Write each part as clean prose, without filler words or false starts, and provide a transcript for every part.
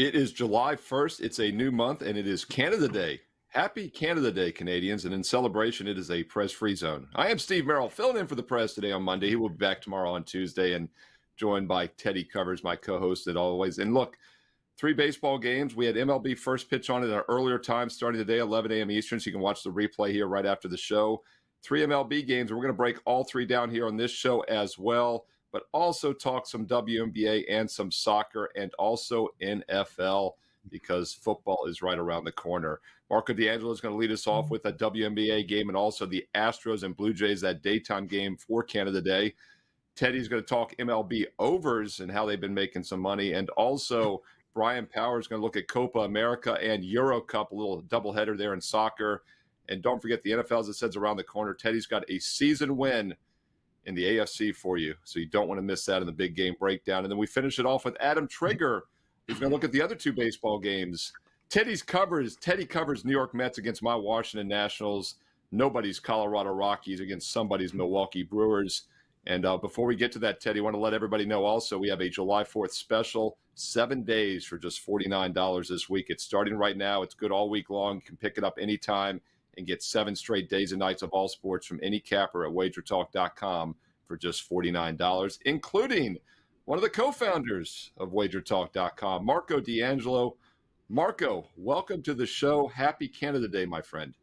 It is July 1st. It's a new month, and it is Canada Day. Happy Canada Day, Canadians. And in celebration, it is a Prez Free Zone. I am Steve Merrill, filling in for the Prez today on Monday. He will be back tomorrow on Tuesday, and joined by Teddy Covers, my co-host as always. And look, 3 baseball games. We had MLB first pitch on at an earlier time starting today, 11 a.m. Eastern, so you can watch the replay here right after the show. 3 MLB games. We're going to break all 3 down here on this show as well, but also talk some WNBA and some soccer, and also NFL, because football is right around the corner. Marco D'Angelo is going to lead us off with a WNBA game, and also the Astros and Blue Jays, that daytime game for Canada Day. Teddy's going to talk MLB overs and how they've been making some money, and also Bryan Power is going to look at Copa America and Euro Cup, a little doubleheader there in soccer. And don't forget the NFL, as it says, around the corner. Teddy's got a season win in the AFC for you, so you don't want to miss that in the big game breakdown. And then we finish it off with Adam Trigger, who's going to look at the other 2 baseball games. Teddy covers New York Mets against my Washington Nationals, nobody's Colorado Rockies against somebody's Milwaukee Brewers. And before we get to that, Teddy, I want to let everybody know also we have a July 4th special, 7 days for just $49 this week. It's starting right now. It's good all week long. You can pick it up anytime and get 7 straight days and nights of all sports from any capper at WagerTalk.com for just $49, including one of the co-founders of WagerTalk.com, Marco D'Angelo. Marco, welcome to the show. Happy Canada Day, my friend.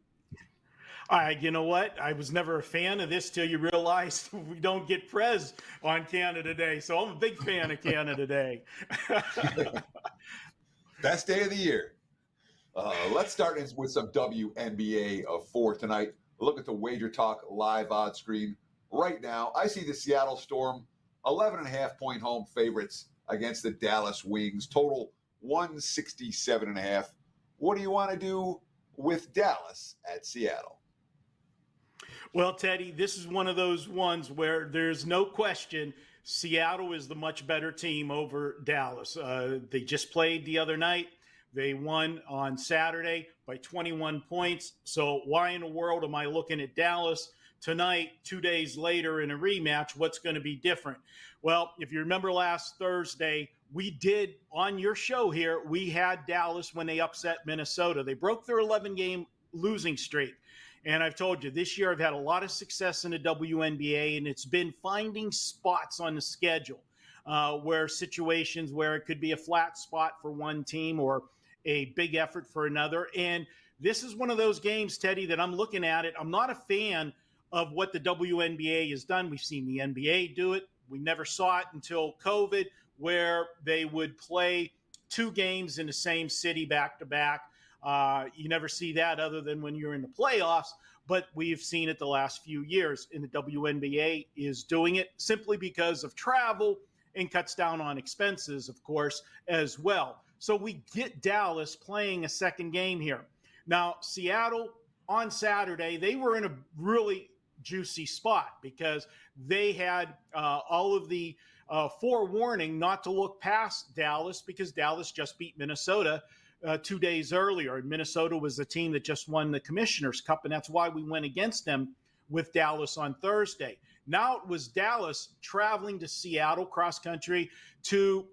You know what? I was never a fan of this till you realized we don't get Prez on Canada Day. So I'm a big fan of Canada Day. Best day of the year. Let's start with some WNBA for tonight. Look at the Wager Talk live odds screen right now. I see the Seattle Storm 11.5-point home favorites against the Dallas Wings. Total 167.5. What do you want to do with Dallas at Seattle? Well, Teddy, this is one of those ones where there's no question Seattle is the much better team over Dallas. They just played the other night. They won on Saturday by 21 points. So why in the world am I looking at Dallas tonight, 2 days later in a rematch? What's going to be different? Well, if you remember last Thursday, we did on your show here, we had Dallas when they upset Minnesota. They broke their 11-game losing streak. And I've told you, this year I've had a lot of success in the WNBA, and it's been finding spots on the schedule where situations where it could be a flat spot for one team or a big effort for another. And this is one of those games, Teddy, that I'm looking at it. I'm not a fan of what the WNBA has done. We've seen the NBA do it. We never saw it until COVID, where they would play 2 games in the same city back-to-back. You never see that other than when you're in the playoffs, but we've seen it the last few years. And the WNBA is doing it simply because of travel and cuts down on expenses, of course, as well. So we get Dallas playing a second game here. Now, Seattle on Saturday, they were in a really juicy spot because they had all of the forewarning not to look past Dallas, because Dallas just beat Minnesota 2 days earlier. And Minnesota was the team that just won the Commissioner's Cup, and that's why we went against them with Dallas on Thursday. Now it was Dallas traveling to Seattle cross-country to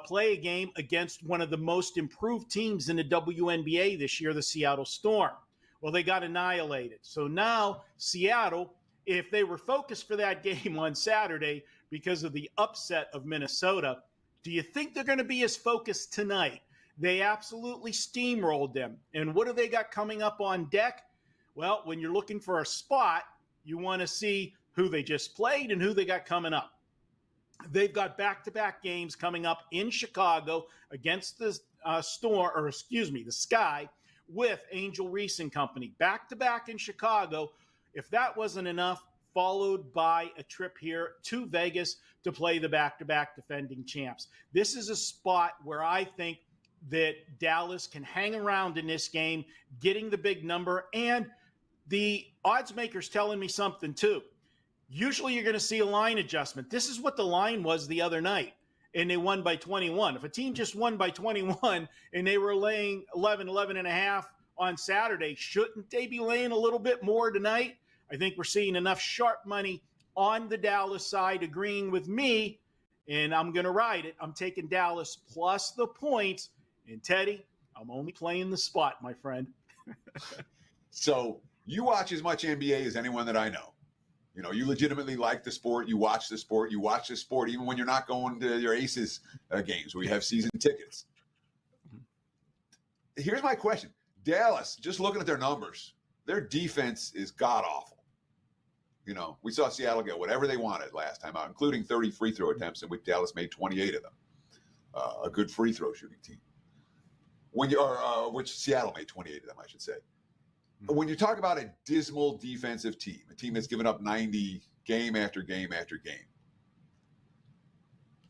play a game against one of the most improved teams in the WNBA this year, the Seattle Storm. Well, they got annihilated. So now Seattle, if they were focused for that game on Saturday because of the upset of Minnesota, do you think they're going to be as focused tonight? They absolutely steamrolled them. And what do they got coming up on deck? Well, when you're looking for a spot, you want to see who they just played and who they got coming up. They've got back-to-back games coming up in Chicago against the the Sky with Angel Reese and company. Back-to-back in Chicago. If that wasn't enough, followed by a trip here to Vegas to play the back-to-back defending champs. This is a spot where I think that Dallas can hang around in this game, getting the big number. And the odds makers telling me something too. Usually you're going to see a line adjustment. This is what the line was the other night, and they won by 21. If a team just won by 21 and they were laying 11.5 on Saturday, shouldn't they be laying a little bit more tonight? I think we're seeing enough sharp money on the Dallas side agreeing with me, and I'm going to ride it. I'm taking Dallas plus the points, And Teddy, I'm only playing the spot, my friend. So you watch as much NBA as anyone that I know. You know, you legitimately like the sport. You watch the sport. You watch the sport even when you're not going to your Aces games where you have season tickets. Here's my question. Dallas, just looking at their numbers, their defense is god-awful. You know, we saw Seattle get whatever they wanted last time out, including 30 free throw attempts, in which Dallas made 28 of them. A good free throw shooting team. Which Seattle made 28 of them, I should say. When you talk about a dismal defensive team, a team that's given up 90 game after game after game,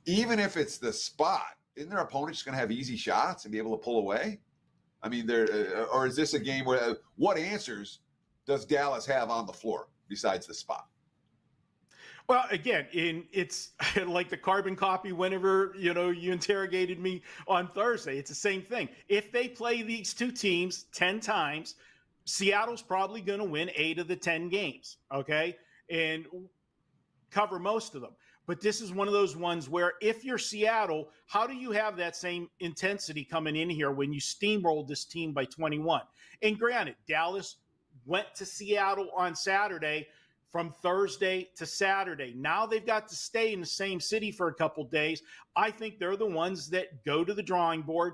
even if it's the spot, isn't their opponent just going to have easy shots and be able to pull away? I mean, or is this a game where what answers does Dallas have on the floor besides the spot? Well, again, it's like the carbon copy whenever, you interrogated me on Thursday. It's the same thing. If they play these two teams 10 times, Seattle's probably going to win 8 of the 10 games, okay, and cover most of them. But this is one of those ones where if you're Seattle, how do you have that same intensity coming in here when you steamrolled this team by 21? And granted, Dallas went to Seattle on Saturday from Thursday to Saturday. Now they've got to stay in the same city for a couple days. I think they're the ones that go to the drawing board,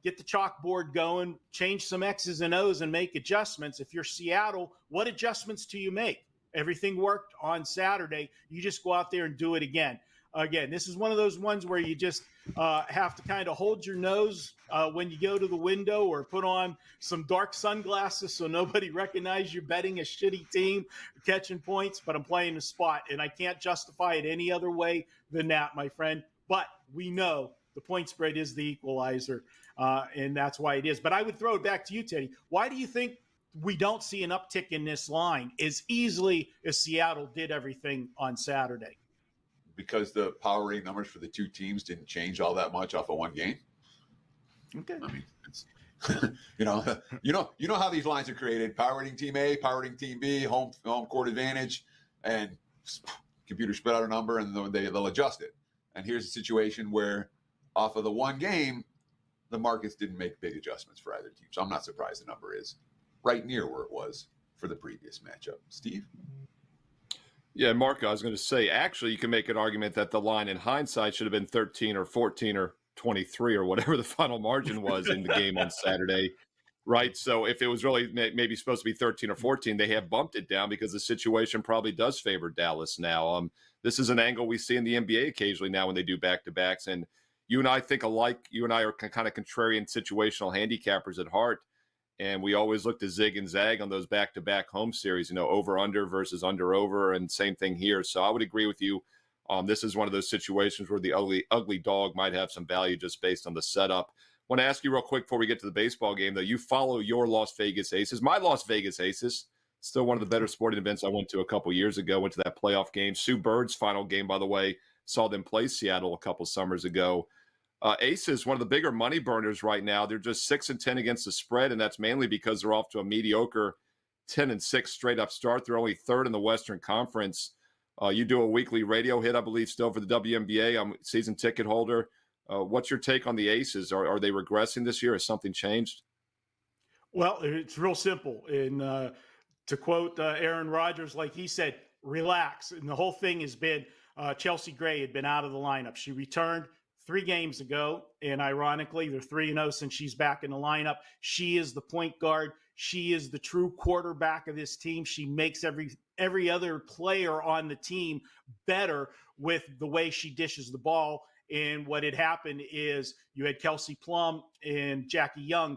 get the chalkboard going, change some X's and O's and make adjustments. If you're Seattle, what adjustments do you make? Everything worked on Saturday. You just go out there and do it again. Again, this is one of those ones where you just have to kind of hold your nose when you go to the window or put on some dark sunglasses so nobody recognizes you're betting a shitty team, catching points, but I'm playing the spot, and I can't justify it any other way than that, my friend. But we know the point spread is the equalizer, and that's why it is. But I would throw it back to you, Teddy. Why do you think we don't see an uptick in this line as easily as Seattle did everything on Saturday? Because the power rating numbers for the two teams didn't change all that much off of one game. Okay. I mean, it's, you know how these lines are created: power rating team A, power rating team B, home court advantage, and computer spit out a number, and they'll adjust it. And here's a situation where, off of the one game, the markets didn't make big adjustments for either team. So I'm not surprised the number is right near where it was for the previous matchup. Steve? Yeah, Mark, I was going to say, actually, you can make an argument that the line in hindsight should have been 13 or 14 or 23 or whatever the final margin was in the game on Saturday, right? So if it was really maybe supposed to be 13 or 14, they have bumped it down because the situation probably does favor Dallas now. This is an angle we see in the NBA occasionally now when they do back-to-backs. And you and I think alike. You and I are kind of contrarian situational handicappers at heart. And we always look to zig and zag on those back-to-back home series, over-under versus under-over, and same thing here. So I would agree with you. This is one of those situations where the ugly dog might have some value just based on the setup. I want to ask you real quick before we get to the baseball game, though. You follow your Las Vegas Aces. My Las Vegas Aces, still one of the better sporting events I went to a couple years ago. Went to that playoff game. Sue Bird's final game, by the way, saw them play Seattle a couple summers ago. Aces, one of the bigger money burners right now. They're just 6-10 against the spread, and that's mainly because they're off to a mediocre 10-6 straight up start. They're only third in the Western Conference. You do a weekly radio hit, I believe, still for the WNBA. I'm a season ticket holder. What's your take on the Aces? Are they regressing this year? Has something changed? Well, it's real simple. And to quote Aaron Rodgers, like he said, relax. And the whole thing has been Chelsea Gray had been out of the lineup. She returned 3 games ago, and ironically, they're 3-0 since she's back in the lineup. She is the point guard. She is the true quarterback of this team. She makes every other player on the team better with the way she dishes the ball. And what had happened is you had Kelsey Plum and Jackie Young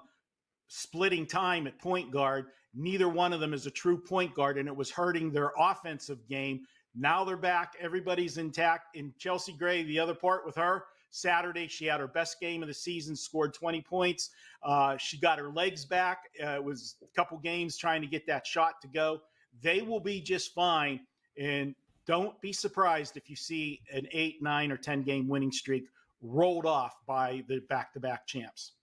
splitting time at point guard. Neither one of them is a true point guard, and it was hurting their offensive game. Now they're back. Everybody's intact. And Chelsea Gray, the other part with her, Saturday, she had her best game of the season, scored 20 points. She got her legs back. It was a couple games trying to get that shot to go. They will be just fine. And don't be surprised if you see an 8, 9, or 10-game winning streak rolled off by the back-to-back champs.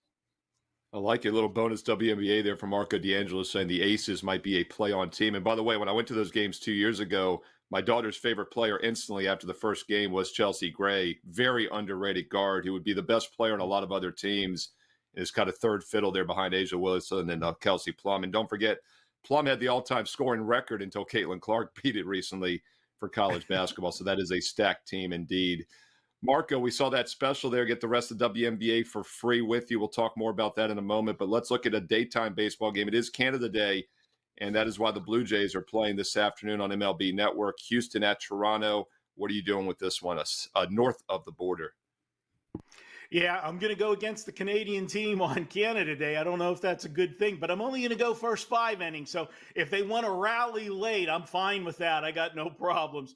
I like your little bonus WNBA there from Marco D'Angelo saying the Aces might be a play-on team. And by the way, when I went to those games 2 years ago, my daughter's favorite player instantly after the first game was Chelsea Gray, very underrated guard who would be the best player on a lot of other teams. is kind of third fiddle there behind Asia Wilson and Kelsey Plum. And don't forget, Plum had the all-time scoring record until Caitlin Clark beat it recently for college basketball. So that is a stacked team indeed. Marco, we saw that special there. Get the rest of WNBA for free with you. We'll talk more about that in a moment. But let's look at a daytime baseball game. It is Canada Day, and that is why the Blue Jays are playing this afternoon on MLB Network. Houston at Toronto. What are you doing with this one? North of the border. Yeah, I'm going to go against the Canadian team on Canada Day. I don't know if that's a good thing, but I'm only going to go first 5 innings. So if they want to rally late, I'm fine with that. I got no problems.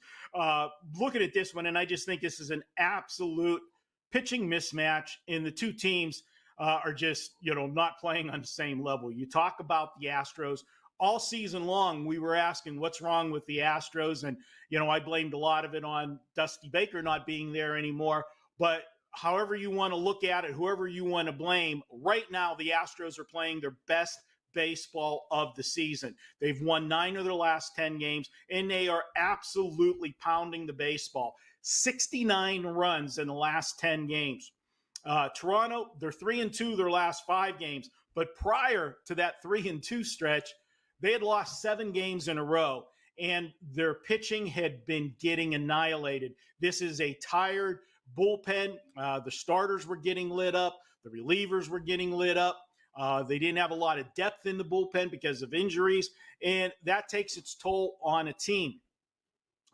Looking at this one, and I just think this is an absolute pitching mismatch, and the two teams are just, not playing on the same level. You talk about the Astros. All season long, we were asking what's wrong with the Astros, and, I blamed a lot of it on Dusty Baker not being there anymore, but however you want to look at it, whoever you want to blame, right now the Astros are playing their best baseball of the season. They've won 9 of their last 10 games, and they are absolutely pounding the baseball. 69 runs in the last 10 games. Toronto, they're 3-2 their last 5 games, but prior to that 3-2 stretch, they had lost 7 games in a row, and their pitching had been getting annihilated. This is a tired bullpen. The starters were getting lit up. The relievers were getting lit up. They didn't have a lot of depth in the bullpen because of injuries, and that takes its toll on a team.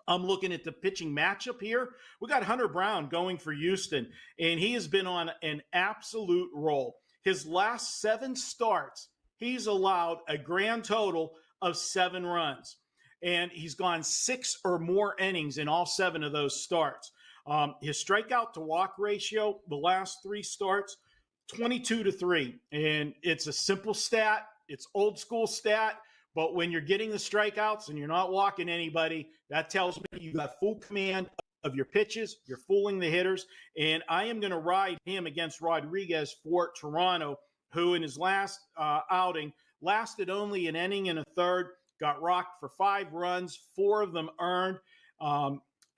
I'm looking at the pitching matchup here. We got Hunter Brown going for Houston, and he has been on an absolute roll. His last 7 starts, he's allowed a grand total of 7 runs, and he's gone 6 or more innings in all 7 of those starts. His strikeout to walk ratio, the last 3 starts, 22-3. And it's a simple stat. It's old school stat. But when you're getting the strikeouts and you're not walking anybody, that tells me you got full command of your pitches. You're fooling the hitters. And I am going to ride him against Rodriguez for Toronto, who in his last outing lasted only an inning and a third, got rocked for 5 runs, 4 of them earned.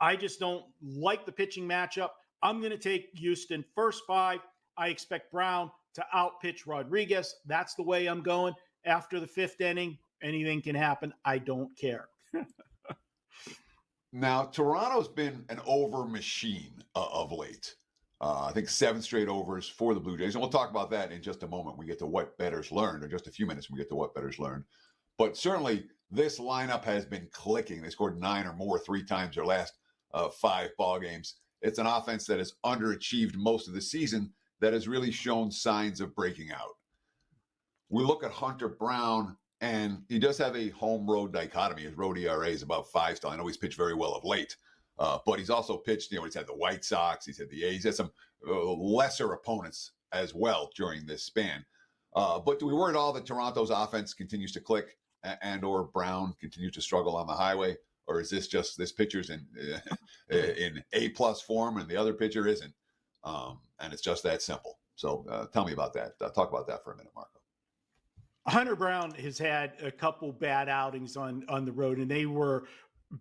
I just don't like the pitching matchup. I'm going to take Houston first 5. I expect Brown to outpitch Rodriguez. That's the way I'm going. After the 5th inning, anything can happen. I don't care. Now, Toronto's been an over machine of late. I think 7 straight overs for the Blue Jays. And we'll talk about that in just a moment. We get to what bettors learned, or just a few minutes when we get to what bettors learned. But certainly, this lineup has been clicking. They scored 9 or more 3 times their last 5 ball games. It's an offense that has underachieved most of the season that has really shown signs of breaking out. We look at Hunter Brown, and he does have a home-road dichotomy. His road ERA is about 5 still. I know he's pitched very well of late, but he's also pitched, he's had the White Sox, he's had the A's, he's had some lesser opponents as well during this span. But do we worry at all that Toronto's offense continues to click and or Brown continues to struggle on the highway? Or is this just this pitcher's in A+ form and the other pitcher isn't? And it's just that simple. So tell me about that. Talk about that for a minute, Marco. Hunter Brown has had a couple bad outings on the road, and they were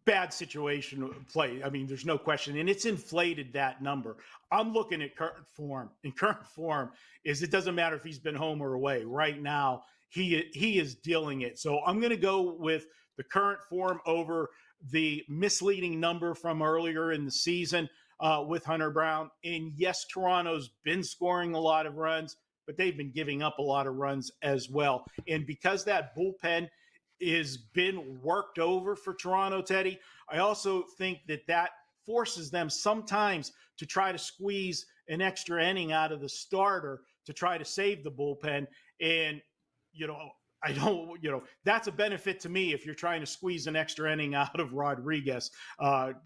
bad situation play. I mean, there's no question, and it's inflated that number. I'm looking at current form, and current form is it doesn't matter if he's been home or away. Right now, he is dealing it. So I'm going to go with the current form over the misleading number from earlier in the season with Hunter Brown. And yes, Toronto's been scoring a lot of runs, but they've been giving up a lot of runs as well. And because that bullpen is been worked over for Toronto, Teddy, I also think that forces them sometimes to try to squeeze an extra inning out of the starter to try to save the bullpen. And, I don't, that's a benefit to me if you're trying to squeeze an extra inning out of Rodriguez,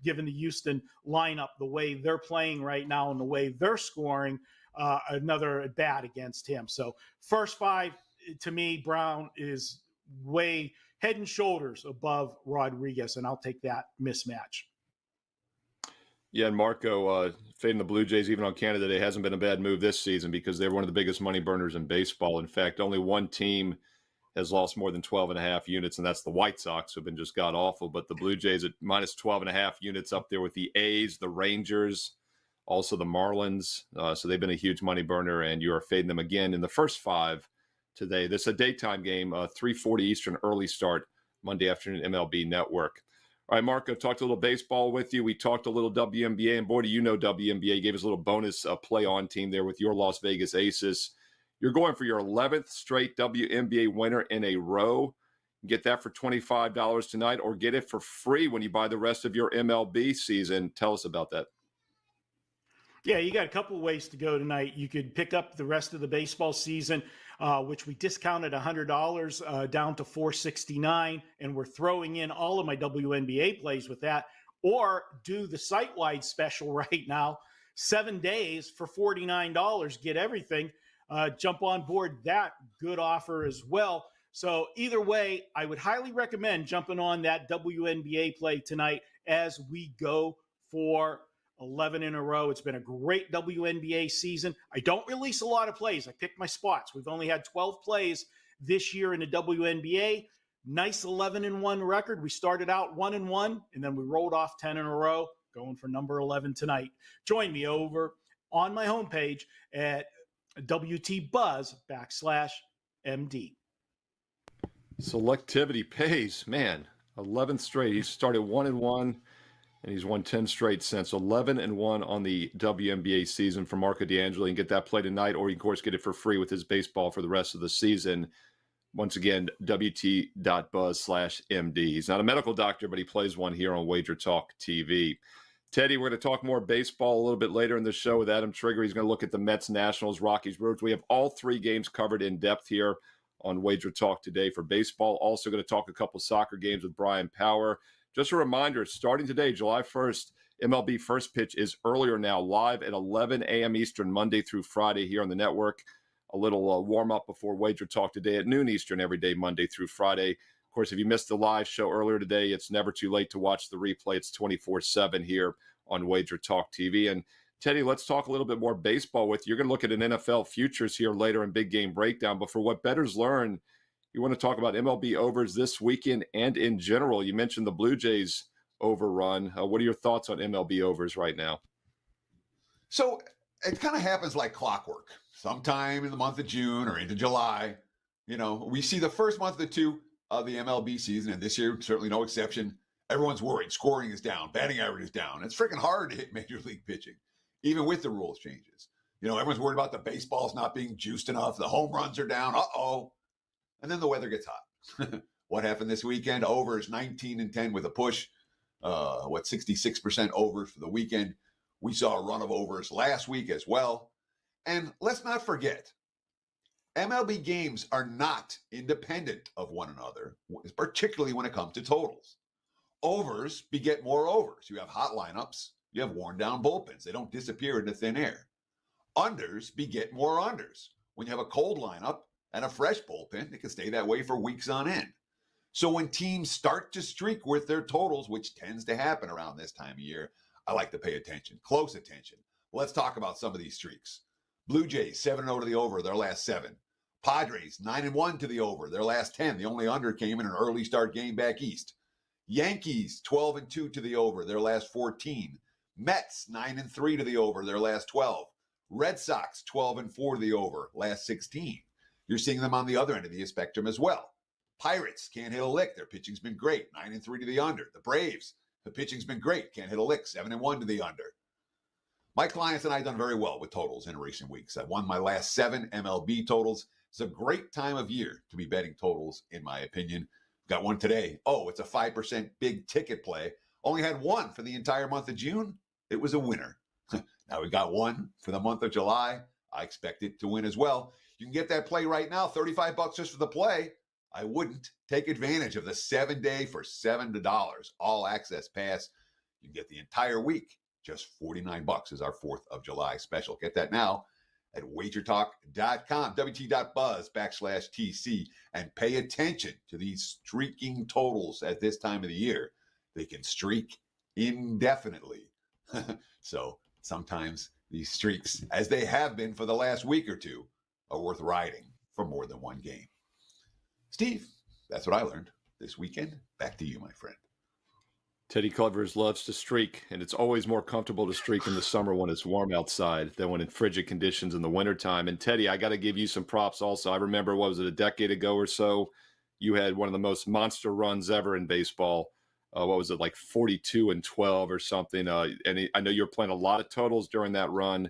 given the Houston lineup, the way they're playing right now and the way they're scoring, another at bat against him. So first 5, to me, Brown is way head and shoulders above Rodriguez, and I'll take that mismatch. Yeah, and Marco, fading the Blue Jays even on Canada Day hasn't been a bad move this season because they're one of the biggest money burners in baseball. In fact, only one team has lost more than 12.5 units, and that's the White Sox, who have been just god-awful. But the Blue Jays at minus 12.5 units up there with the A's, the Rangers, also the Marlins. So they've been a huge money burner, and you are fading them again in the first 5 today. This is a daytime game, 3:40 Eastern early start, Monday afternoon, MLB Network. All right, Marco, talked a little baseball with you. We talked a little WNBA, and boy, do you know WNBA gave us a little bonus play-on team there with your Las Vegas Aces. You're going for your 11th straight WNBA winner in a row. Get that for $25 tonight, or get it for free when you buy the rest of your MLB season. Tell us about that. Yeah, you got a couple of ways to go tonight. You could pick up the rest of the baseball season, which we discounted $100 down to $469, and we're throwing in all of my WNBA plays with that. Or do the site-wide special right now, 7 days for $49. Get everything. Jump on board that good offer as well. So either way, I would highly recommend jumping on that WNBA play tonight as we go for 11 in a row. It's been a great WNBA season. I don't release a lot of plays. I pick my spots. We've only had 12 plays this year in the WNBA. Nice 11-1 record. We started out 1-1, and then we rolled off 10 in a row, going for number 11 tonight. Join me over on my homepage at WTBuzz/MD. Selectivity pays, man. 11th straight. He started 1-1, and he's won 10 straight since. 11-1 on the WNBA season for Marco D'Angelo. You can get that play tonight, or you can, of course, get it for free with his baseball for the rest of the season. Once again, WT.buzz/MD. He's not a medical doctor, but he plays one here on WagerTalk TV. Teddy, we're going to talk more baseball a little bit later in the show with Adam Trigger. He's going to look at the Mets, Nationals, Rockies, Brewers. We have all 3 games covered in depth here on WagerTalk today for baseball. Also going to talk a couple soccer games with Bryan Power. Just a reminder, starting today, July 1st, MLB First Pitch is earlier now, live at 11 a.m. Eastern, Monday through Friday here on the network. A little warm-up before WagerTalk today at noon Eastern every day, Monday through Friday. Of course, if you missed the live show earlier today, it's never too late to watch the replay. It's 24/7 here on WagerTalk TV. And Teddy, let's talk a little bit more baseball with you. You're going to look at an NFL futures here later in Big Game Breakdown. But for what bettors learn, you want to talk about MLB overs this weekend and in general. You mentioned the Blue Jays overrun. What are your thoughts on MLB overs right now? So it kind of happens like clockwork. Sometime in the month of June or into July, we see the first month or two of the MLB season, and this year certainly no exception. Everyone's worried. Scoring is down. Batting average is down. It's freaking hard to hit major league pitching, even with the rules changes. Everyone's worried about the baseballs not being juiced enough. The home runs are down. Uh-oh. And then the weather gets hot. What happened this weekend? Overs 19-10 with a push. 66% overs for the weekend. We saw a run of overs last week as well. And let's not forget, MLB games are not independent of one another, particularly when it comes to totals. Overs beget more overs. You have hot lineups. You have worn down bullpens. They don't disappear into thin air. Unders beget more unders. When you have a cold lineup and a fresh bullpen, it can stay that way for weeks on end. So when teams start to streak with their totals, which tends to happen around this time of year, I like to pay attention, close attention. Let's talk about some of these streaks. Blue Jays 7-0 to the over, their last 7. Padres 9-1 to the over, their last 10. The only under came in an early start game back east. Yankees 12-2 to the over, their last 14. Mets 9-3 to the over, their last 12. Red Sox 12-4 to the over, last 16. You're seeing them on the other end of the spectrum as well. Pirates can't hit a lick. Their pitching's been great, 9-3 to the under. The Braves, the pitching's been great, can't hit a lick, 7-1 to the under. My clients and I have done very well with totals in recent weeks. I've won my last 7 MLB totals. It's a great time of year to be betting totals, in my opinion. Got one today. Oh, it's a 5% big ticket play. Only had one for the entire month of June. It was a winner. Now we got one for the month of July. I expect it to win as well. You can get that play right now, $35 just for the play. I wouldn't. Take advantage of the 7-day for $7 all access pass. You can get the entire week. Just $49 is our 4th of July special. Get that now at WagerTalk.com, WT.buzz/TC, and pay attention to these streaking totals at this time of the year. They can streak indefinitely. So sometimes these streaks, as they have been for the last week or two, are worth riding for more than one game. Steve, that's what I learned this weekend. Back to you, my friend. Teddy Covers loves to streak, and it's always more comfortable to streak in the summer when it's warm outside than when in frigid conditions in the wintertime. And Teddy, I got to give you some props also. I remember, what was it, a decade ago or so? You had one of the most monster runs ever in baseball. What was it, like 42-12 or something? I know you were playing a lot of totals during that run,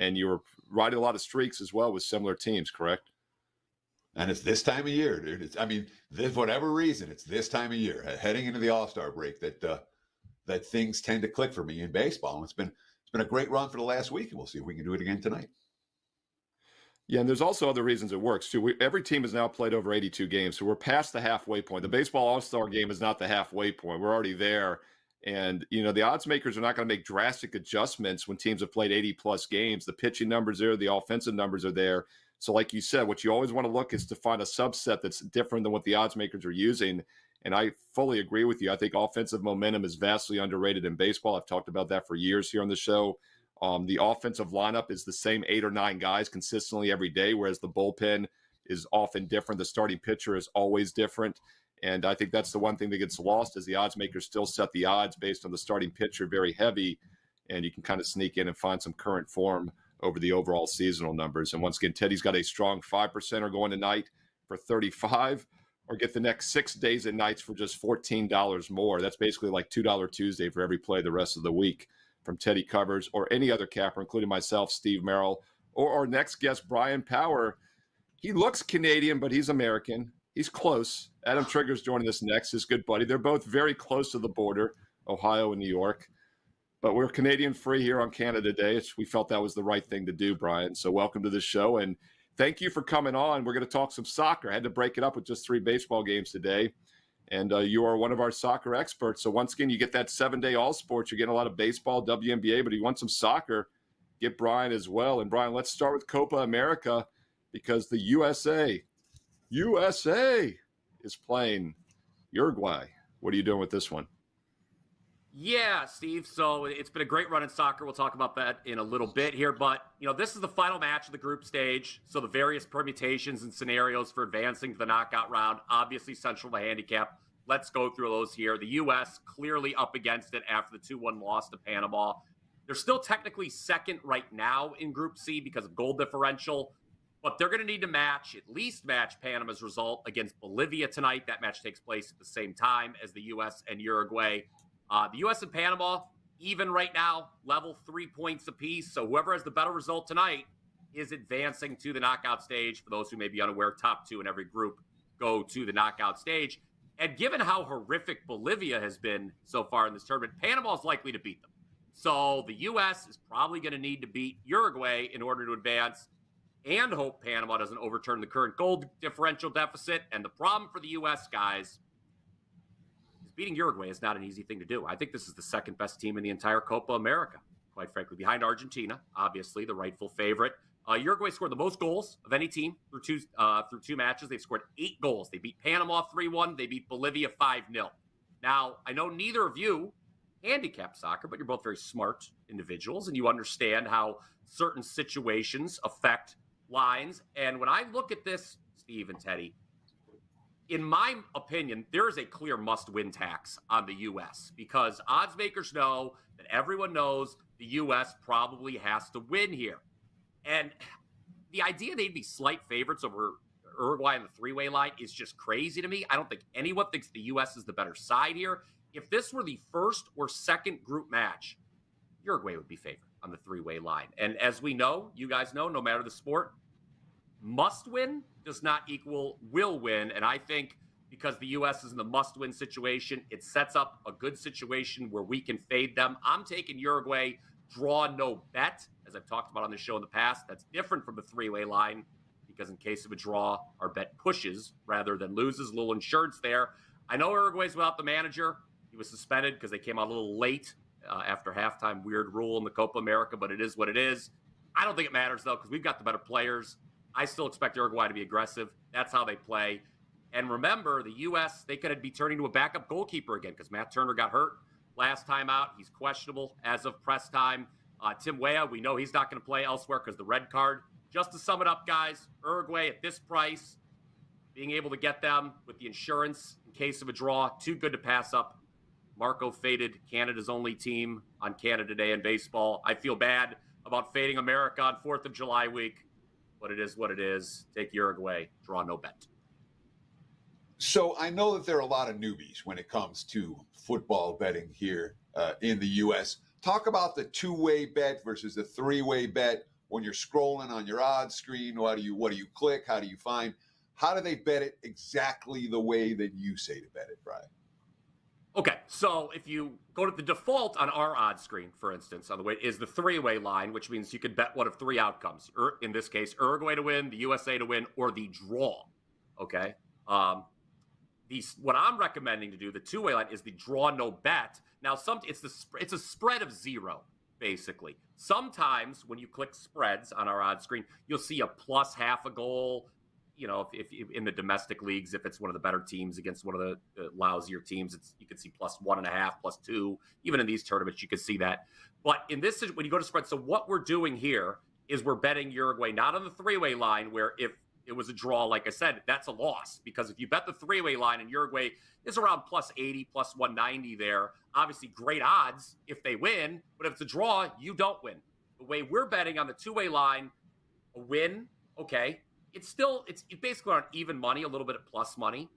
and you were riding a lot of streaks as well with similar teams, correct? And it's this time of year, dude. Whatever reason, it's this time of year, heading into the All-Star break, that things tend to click for me in baseball. And it's been a great run for the last week, and we'll see if we can do it again tonight. Yeah, and there's also other reasons it works too. Every team has now played over 82 games, so we're past the halfway point. The baseball All-Star game is not the halfway point. We're already there. And, the odds makers are not going to make drastic adjustments when teams have played 80-plus games. The pitching numbers are there, the offensive numbers are there. So like you said, what you always want to look is to find a subset that's different than what the odds makers are using. And I fully agree with you. I think offensive momentum is vastly underrated in baseball. I've talked about that for years here on the show. The offensive lineup is the same 8 or 9 guys consistently every day, whereas the bullpen is often different. The starting pitcher is always different. And I think that's the one thing that gets lost is the odds makers still set the odds based on the starting pitcher very heavy. And you can kind of sneak in and find some current form over the overall seasonal numbers. And once again, Teddy's got a strong 5%er going tonight for 35, or get the next 6 days and nights for just $14 more. That's basically like $2 Tuesday for every play the rest of the week from Teddy Covers or any other capper, including myself, Steve Merrill, or our next guest, Bryan Power. He looks Canadian, but he's American. He's close. Adam Trigger's joining us next, his good buddy. They're both very close to the border, Ohio and New York. But we're Canadian free here on Canada Day. We felt that was the right thing to do, Bryan. So welcome to the show. And thank you for coming on. We're going to talk some soccer. I had to break it up with just 3 baseball games today. And you are one of our soccer experts. So once again, you get that 7-day all sports. You're getting a lot of baseball, WNBA, but if you want some soccer, get Bryan as well. And Bryan, let's start with Copa America because the USA is playing Uruguay. What are you doing with this one? Yeah, Steve. So it's been a great run in soccer. We'll talk about that in a little bit here. But, this is the final match of the group stage. So the various permutations and scenarios for advancing to the knockout round, obviously central to handicap. Let's go through those here. The U.S. clearly up against it after the 2-1 loss to Panama. They're still technically second right now in Group C because of goal differential. But they're going to need to at least match Panama's result against Bolivia tonight. That match takes place at the same time as the U.S. and Uruguay. The U.S. and Panama, even right now, level 3 points apiece. So whoever has the better result tonight is advancing to the knockout stage. For those who may be unaware, top 2 in every group go to the knockout stage. And given how horrific Bolivia has been so far in this tournament, Panama is likely to beat them. So the U.S. is probably going to need to beat Uruguay in order to advance and hope Panama doesn't overturn the current goal differential deficit. And the problem for the U.S., guys, beating Uruguay is not an easy thing to do. I think this is the second best team in the entire Copa America, quite frankly, behind Argentina, obviously the rightful favorite. Uruguay scored the most goals of any team through two matches. They've scored 8 goals. They beat Panama 3-1. They beat Bolivia 5-0. Now, I know neither of you handicap soccer, but you're both very smart individuals, and you understand how certain situations affect lines. And when I look at this, Steve and Teddy, in my opinion, there is a clear must-win tax on the U.S. because odds makers know that everyone knows the U.S. probably has to win here. And the idea they'd be slight favorites over Uruguay in the 3-way line is just crazy to me. I don't think anyone thinks the U.S. is the better side here. If this were the first or second group match, Uruguay would be favored on the 3-way line. And as we know, you guys know, no matter the sport, must win does not equal will win. And I think because the U.S. is in the must-win situation, it sets up a good situation where we can fade them. I'm taking Uruguay, draw no bet, as I've talked about on the show in the past. That's different from the 3-way line because in case of a draw, our bet pushes rather than loses. A little insurance there. I know Uruguay's without the manager. He was suspended because they came out a little late after halftime. Weird rule in the Copa America, but it is what it is. I don't think it matters, though, because we've got the better players. I still expect Uruguay to be aggressive. That's how they play. And remember, the U.S., they could be turning to a backup goalkeeper again because Matt Turner got hurt last time out. He's questionable as of press time. Tim Weah, we know he's not going to play elsewhere because the red card. Just to sum it up, guys, Uruguay at this price, being able to get them with the insurance in case of a draw, too good to pass up. Marco faded Canada's only team on Canada Day in baseball. I feel bad about fading America on 4th of July week, but it is what it is. Take Uruguay, draw no bet. So I know that there are a lot of newbies when it comes to football betting here in the U.S. Talk about the two-way bet versus the three-way bet. When you're scrolling on your odds screen, what do you click? How do you find? How do they bet it exactly the way that you say to bet it, Bryan? Okay, so if you go to the default on our odds screen, for instance, on the way is the three-way line, which means you could bet one of three outcomes. In this case, Uruguay to win, the USA to win, or the draw. Okay, what I'm recommending to do, the two-way line, is the draw no bet. Now, it's a spread of 0, basically. Sometimes when you click spreads on our odds screen, you'll see a plus half a goal. You know, if in the domestic leagues, if it's one of the better teams against one of the lousier teams, you can see plus 1.5, plus 2. Even in these tournaments, you can see that. But in this, when you go to spread, so what we're doing here is we're betting Uruguay, not on the three-way line, where if it was a draw, like I said, that's a loss. Because if you bet the three-way line and Uruguay is around plus 80, plus 190 there, obviously great odds if they win. But if it's a draw, you don't win. The way we're betting on the two-way line, a win, okay. It's basically on even money, a little bit of plus money.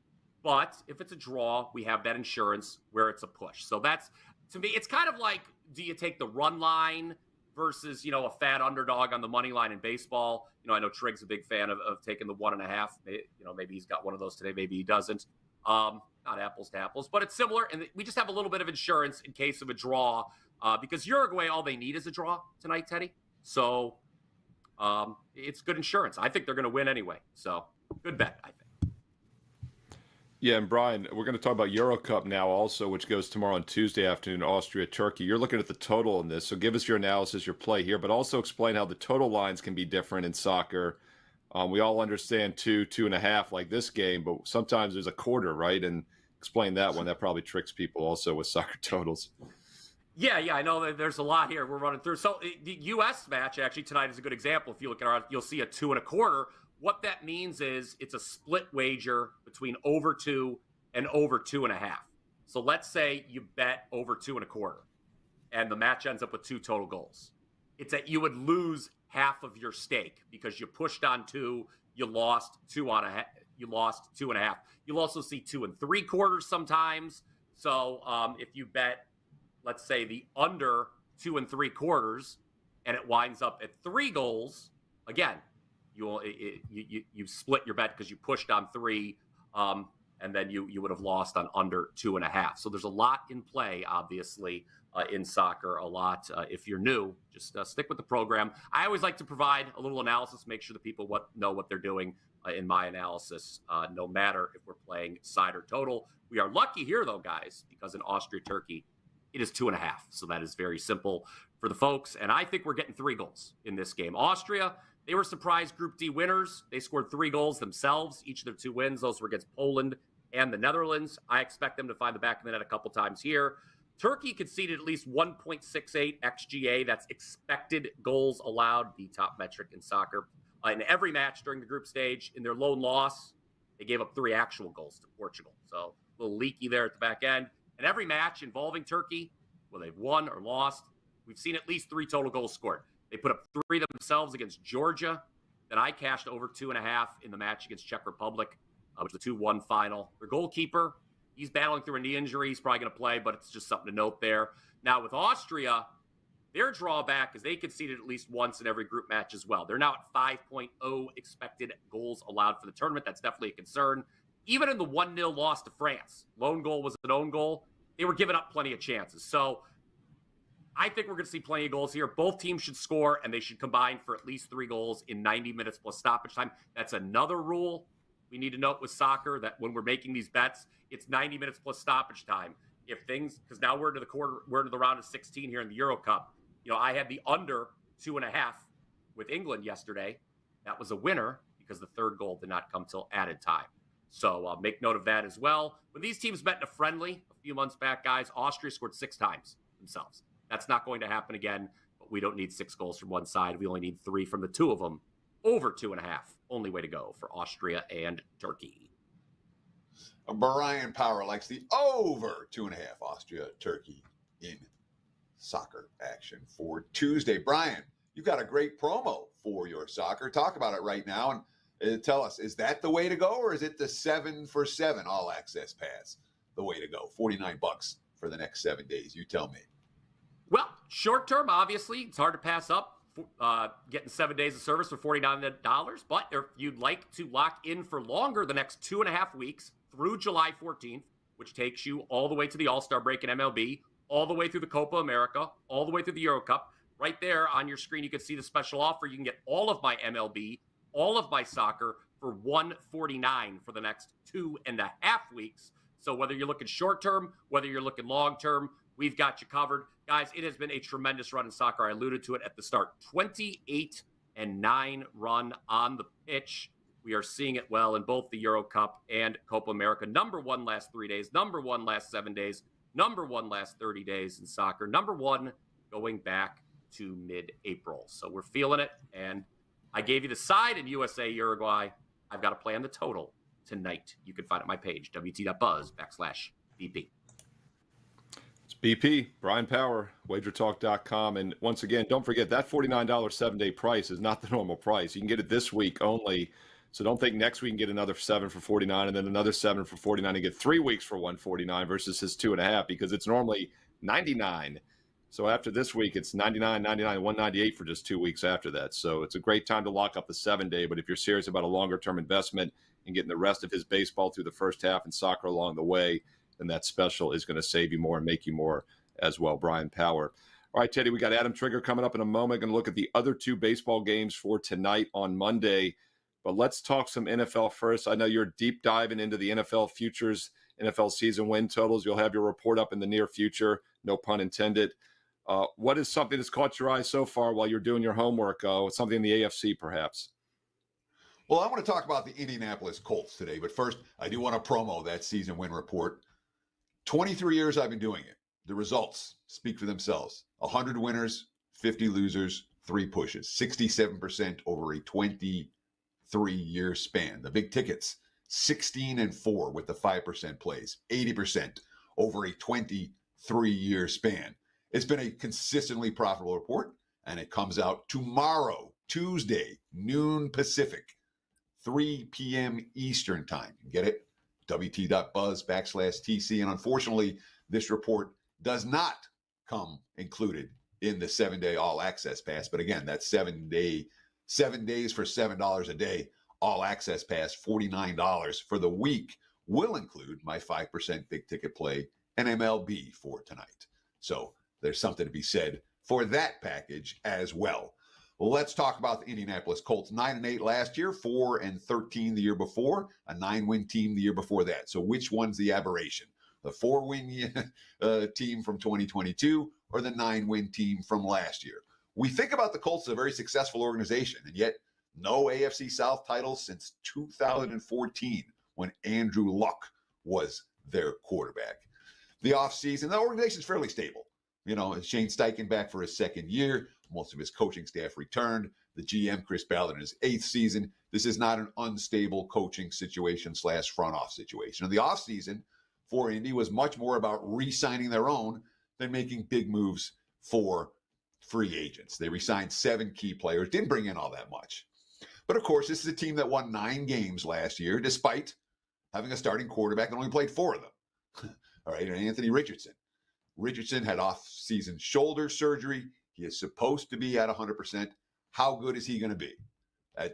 But if it's a draw, we have that insurance where it's a push. So that's, to me, it's kind of like, do you take the run line versus, a fat underdog on the money line in baseball? I know Trig's a big fan of taking the 1.5. Maybe he's got one of those today. Maybe he doesn't. Not apples to apples, but it's similar. And we just have a little bit of insurance in case of a draw because Uruguay, all they need is a draw tonight, Teddy. So it's good insurance. I think they're going to win anyway. So good bet, I think. Yeah, and Bryan, we're going to talk about Euro Cup now also, which goes tomorrow on Tuesday afternoon, Austria, Turkey. You're looking at the total in this, so give us your analysis, your play here, but also explain how the total lines can be different in soccer. We all understand 2.5 like this game, but sometimes there's a quarter, right? And explain that one. That probably tricks people also with soccer totals. Yeah, I know that there's a lot here we're running through. So the U.S. match actually tonight is a good example. If you look at our, you'll see a 2.25. What that means is it's a split wager between over 2 and over 2.5. So let's say you bet over 2.25, and the match ends up with 2 total goals. It's that you would lose half of your stake because you pushed on 2, you lost 2.5. You'll also see 2.75 sometimes. So if you bet, let's say, the under 2.75, and it winds up at 3 goals, again, you split your bet because you pushed on 3, and then you would have lost on under 2.5. So there's a lot in play, obviously, in soccer. A lot. If you're new, just stick with the program. I always like to provide a little analysis, make sure that people know what they're doing in my analysis, no matter if we're playing side or total. We are lucky here, though, guys, because in Austria, Turkey, it is 2.5. So that is very simple for the folks. And I think we're getting 3 goals in this game. Austria, they were surprise Group D winners. They scored 3 goals themselves, each of their 2 wins. Those were against Poland and the Netherlands. I expect them to find the back of the net a couple times here. Turkey conceded at least 1.68 XGA. That's expected goals allowed, the top metric in soccer. In every match during the group stage, in their lone loss, they gave up 3 actual goals to Portugal. So a little leaky there at the back end. And every match involving Turkey, whether they've won or lost, we've seen at least 3 total goals scored. They put up 3 themselves against Georgia. Then I cashed over 2.5 in the match against Czech Republic, which was a 2-1 final. Their goalkeeper, he's battling through a knee injury. He's probably going to play, but it's just something to note there. Now with Austria, their drawback is they conceded at least once in every group match as well. They're now at 5.0 expected goals allowed for the tournament. That's definitely a concern. Even in the 1-0 loss to France, lone goal was an own goal. They were giving up plenty of chances. So I think we're going to see plenty of goals here. Both teams should score, and they should combine for at least 3 goals in 90 minutes plus stoppage time. That's another rule we need to note with soccer, that when we're making these bets, it's 90 minutes plus stoppage time. If things, because now we're into the round of 16 here in the Euro Cup. I had the under 2.5 with England yesterday. That was a winner because the 3rd goal did not come till added time. So make note of that as well. When these teams met in a friendly a few months back, guys, Austria scored 6 times themselves. That's not going to happen again, but we don't need 6 goals from one side. We only need 3 from the 2 of them. Over 2.5. Only way to go for Austria and Turkey. Bryan Power likes the over 2.5 Austria, Turkey in soccer action for Tuesday. Brian, you've got a great promo for your soccer. Talk about it right now and tell us, is that the way to go, or is it the 7 for 7 all access pass the way to go? $49 for the next 7 days. You tell me. Well, short term, obviously, it's hard to pass up getting 7 days of service for $49. But if you'd like to lock in for longer, the next 2.5 weeks through July 14th, which takes you all the way to the All-Star break in MLB, all the way through the Copa America, all the way through the Euro Cup. Right there on your screen, you can see the special offer. You can get all of my MLB, all of my soccer for $149 for the next 2.5 weeks. So whether you're looking short term, whether you're looking long term, we've got you covered. Guys, it has been a tremendous run in soccer. I alluded to it at the start. 28-9 run on the pitch. We are seeing it well in both the Euro Cup and Copa America. Number 1 last 3 days, number 1 last 7 days, number 1 last 30 days in soccer, number 1 going back to mid-April. So we're feeling it, and I gave you the side in USA Uruguay. I've got a play on the total tonight. You can find it on my page, wt.buzz/BP. It's BP, Bryan Power, WagerTalk.com. And once again, don't forget that $49 7-day price is not the normal price. You can get it this week only. So don't think next week you can get another 7 for $49 and then another 7 for $49 and get 3 weeks for $149 versus his 2.5, because it's normally $99. So after this week, it's $99, $99, $198 for just 2 weeks after that. So it's a great time to lock up the 7-day. But if you're serious about a longer-term investment and getting the rest of his baseball through the first half and soccer along the way, then that special is going to save you more and make you more as well. Bryan Power. All right, Teddy, we got Adam Trigger coming up in a moment. Going to look at the other 2 baseball games for tonight on Monday. But let's talk some NFL first. I know you're deep diving into the NFL futures, NFL season win totals. You'll have your report up in the near future, no pun intended. What is something that's caught your eye so far while you're doing your homework? Something in the AFC, perhaps? Well, I want to talk about the Indianapolis Colts today. But first, I do want to promo that season win report. 23 years I've been doing it. The results speak for themselves. 100 winners, 50 losers, 3 pushes, 67% over a 23-year span. The big tickets, 16-4 with the 5% plays, 80% over a 23-year span. It's been a consistently profitable report, and it comes out tomorrow, Tuesday, noon Pacific, 3 p.m. Eastern time. Get it? WT.buzz/TC. And unfortunately, this report does not come included in the 7-day all access pass. But again, that's 7 days for $7 a day. All access pass, $49 for the week, will include my 5% big ticket play and MLB for tonight. So there's something to be said for that package as well. Let's talk about the Indianapolis Colts. 9-8 last year, 4-13 the year before, a 9-win team the year before that. So which one's the aberration? The 4-win team from 2022 or the 9-win team from last year? We think about the Colts as a very successful organization, and yet no AFC South titles since 2014 when Andrew Luck was their quarterback. The offseason, the organization's fairly stable. You know, Shane Steichen back for his 2nd year. Most of his coaching staff returned. The GM, Chris Ballard, in his 8th season. This is not an unstable coaching situation / front office situation. And the offseason for Indy was much more about re-signing their own than making big moves for free agents. They re-signed 7 key players, didn't bring in all that much. But of course, this is a team that won 9 games last year, despite having a starting quarterback that only played 4 of them. All right, and Anthony Richardson. Richardson had off-season shoulder surgery. He is supposed to be at 100%. How good is he going to be?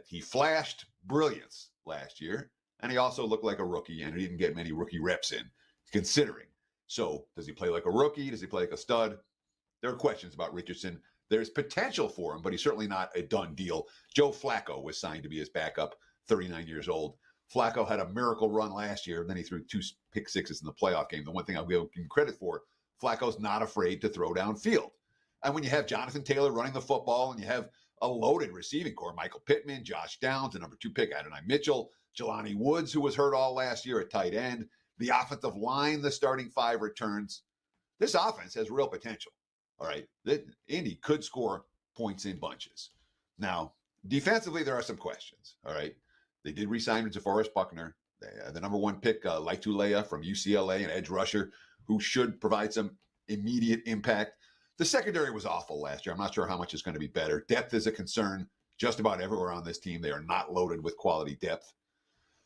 He flashed brilliance last year, and he also looked like a rookie, and he didn't get many rookie reps in, considering. So does he play like a rookie? Does he play like a stud? There are questions about Richardson. There's potential for him, but he's certainly not a done deal. Joe Flacco was signed to be his backup, 39 years old. Flacco had a miracle run last year, then he threw 2 pick sixes in the playoff game. The one thing I'll give him credit for, Flacco's not afraid to throw downfield. And when you have Jonathan Taylor running the football and you have a loaded receiving core, Michael Pittman, Josh Downs, the number 2 pick, Adonai Mitchell, Jelani Woods, who was hurt all last year at tight end, the offensive line, the starting 5 returns. This offense has real potential. All right. Indy could score points in bunches. Now, defensively, there are some questions. All right. They did re-sign DeForest Buckner. The number one pick, Laitulea from UCLA, an edge rusher who should provide some immediate impact. The secondary was awful last year. I'm not sure how much is going to be better. Depth is a concern just about everywhere on this team. They are not loaded with quality depth.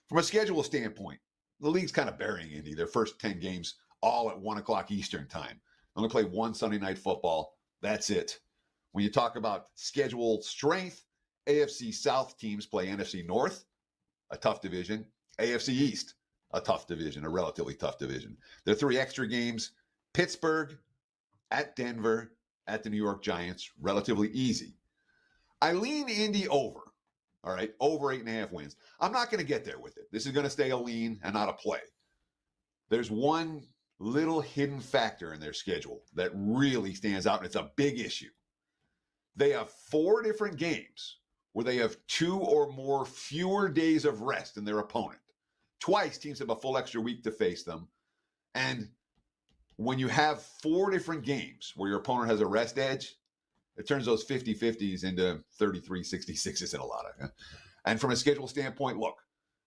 From a schedule standpoint, the league's kind of burying Indy. Their first 10 games all at 1 o'clock Eastern time. Only play one Sunday night football. That's it. When you talk about schedule strength, AFC South teams play NFC North, a tough division. AFC East, a tough division, a relatively tough division. There are 3 extra games. Pittsburgh, at Denver, at the New York Giants, relatively easy. I lean Indy over, all right, over 8.5 wins. I'm not going to get there with it. This is going to stay a lean and not a play. There's one little hidden factor in their schedule that really stands out, and it's a big issue. They have 4 different games where they have 2 or more fewer days of rest than their opponent. Twice, teams have a full extra week to face them. And when you have 4 different games where your opponent has a rest edge, it turns those 50-50s into 33-66s in a lot of. And from a schedule standpoint, look,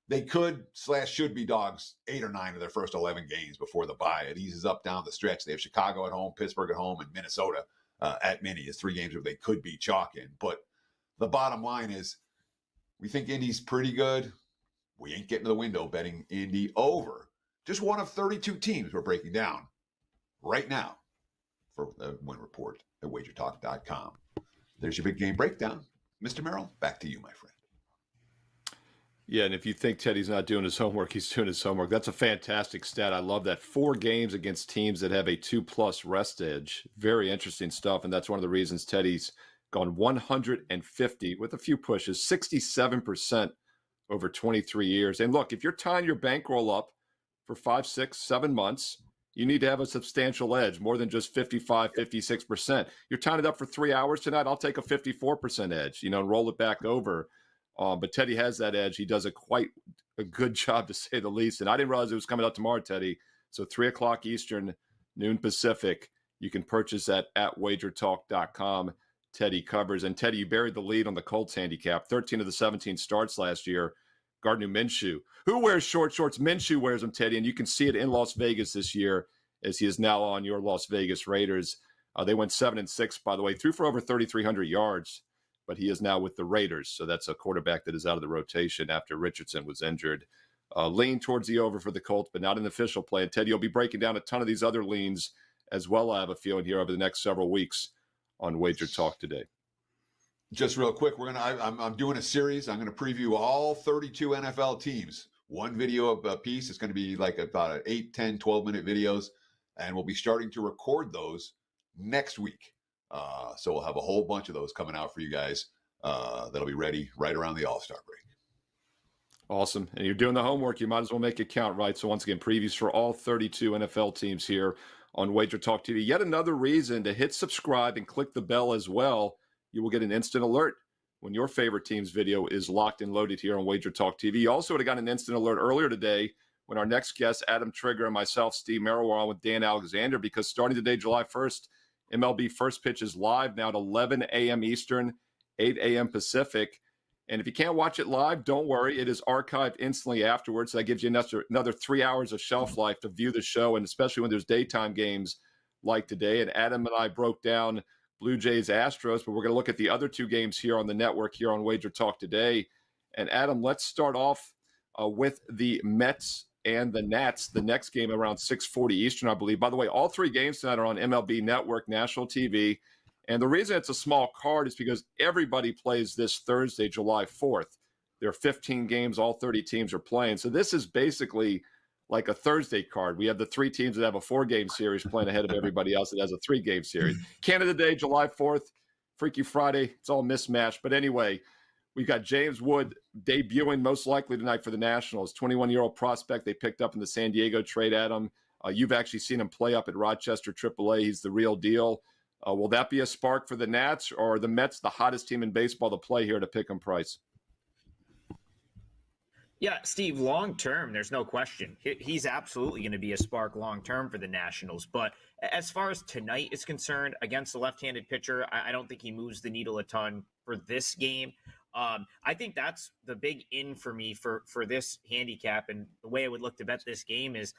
they could/should be dogs 8 or 9 of their first 11 games before the bye. It eases up down the stretch. They have Chicago at home, Pittsburgh at home, and Minnesota at Mini. It's 3 games where they could be chalk in. But the bottom line is we think Indy's pretty good. We ain't getting to the window betting Indy over. Just one of 32 teams we're breaking down right now for the Win Report at WagerTalk.com. There's your big game breakdown. Mr. Merrill, back to you, my friend. Yeah, and if you think Teddy's not doing his homework, he's doing his homework. That's a fantastic stat. I love that. 4 games against teams that have a 2+ rest edge. Very interesting stuff, and that's one of the reasons Teddy's gone 150 with a few pushes, 67% over 23 years. And look, if you're tying your bankroll up for 5, 6, 7 months, you need to have a substantial edge, more than just 55, 56%. You're tying it up for 3 hours tonight, I'll take a 54% edge, and roll it back over. But Teddy has that edge. He does quite a good job, to say the least. And I didn't realize it was coming out tomorrow, Teddy. So 3 o'clock Eastern, noon Pacific. You can purchase that at WagerTalk.com. Teddy covers. And Teddy, you buried the lead on the Colts handicap. 13 of the 17 starts last year. Gardner Minshew. Who wears short shorts? Minshew wears them, Teddy. And you can see it in Las Vegas this year as he is now on your Las Vegas Raiders. They went 7-6, by the way, threw for over 3,300 yards. But he is now with the Raiders. So that's a quarterback that is out of the rotation after Richardson was injured. Lean towards the over for the Colts, but not an official play. And Teddy, you'll be breaking down a ton of these other leans as well, I have a feeling, here over the next several weeks on Wager Talk Today. Just real quick, I'm doing a series. I'm going to preview all 32 NFL teams. One video a piece. It's going to be like about 8, 10, 12-minute videos. And we'll be starting to record those next week. So we'll have a whole bunch of those coming out for you guys that'll be ready right around the All-Star break. Awesome. And you're doing the homework. You might as well make it count, right? So once again, previews for all 32 NFL teams here on Wager Talk TV. Yet another reason to hit subscribe and click the bell as well. You will get an instant alert when your favorite team's video is locked and loaded here on Wager Talk TV. You also would have got an instant alert earlier today when our next guest, Adam Trigger, and myself, Steve Merrill, were on with Dan Alexander, because starting today, July 1st, MLB First Pitch is live now at 11 a.m. Eastern, 8 a.m. Pacific. And if you can't watch it live, don't worry. It is archived instantly afterwards. So that gives you another 3 hours of shelf life to view the show, and especially when there's daytime games like today. And Adam and I broke down Blue Jays Astros, but we're going to look at the other 2 games here on the network here on Wager Talk Today. And Adam, let's start off with the Mets and the Nats, the next game around 6:40 Eastern, I believe. By the way, all 3 games tonight are on MLB Network, national TV. And the reason it's a small card is because everybody plays this Thursday, July 4th. There are 15 games, all 30 teams are playing. So this is basically like a Thursday card. We have the 3 teams that have a 4-game series playing ahead of everybody else that has a 3-game series. Canada Day, July 4th, Freaky Friday. It's all mismatched. But anyway, we've got James Wood debuting most likely tonight for the Nationals. 21-year-old prospect they picked up in the San Diego trade, Adam. You've actually seen him play up at Rochester AAA. He's the real deal. Will that be a spark for the Nats, or are the Mets the hottest team in baseball to play here to pick 'em price? Yeah, Steve, long-term, there's no question. He's absolutely going to be a spark long-term for the Nationals. But as far as tonight is concerned, against the left-handed pitcher, I don't think he moves the needle a ton for this game. I think that's the big in for me for this handicap. And the way I would look to bet this game is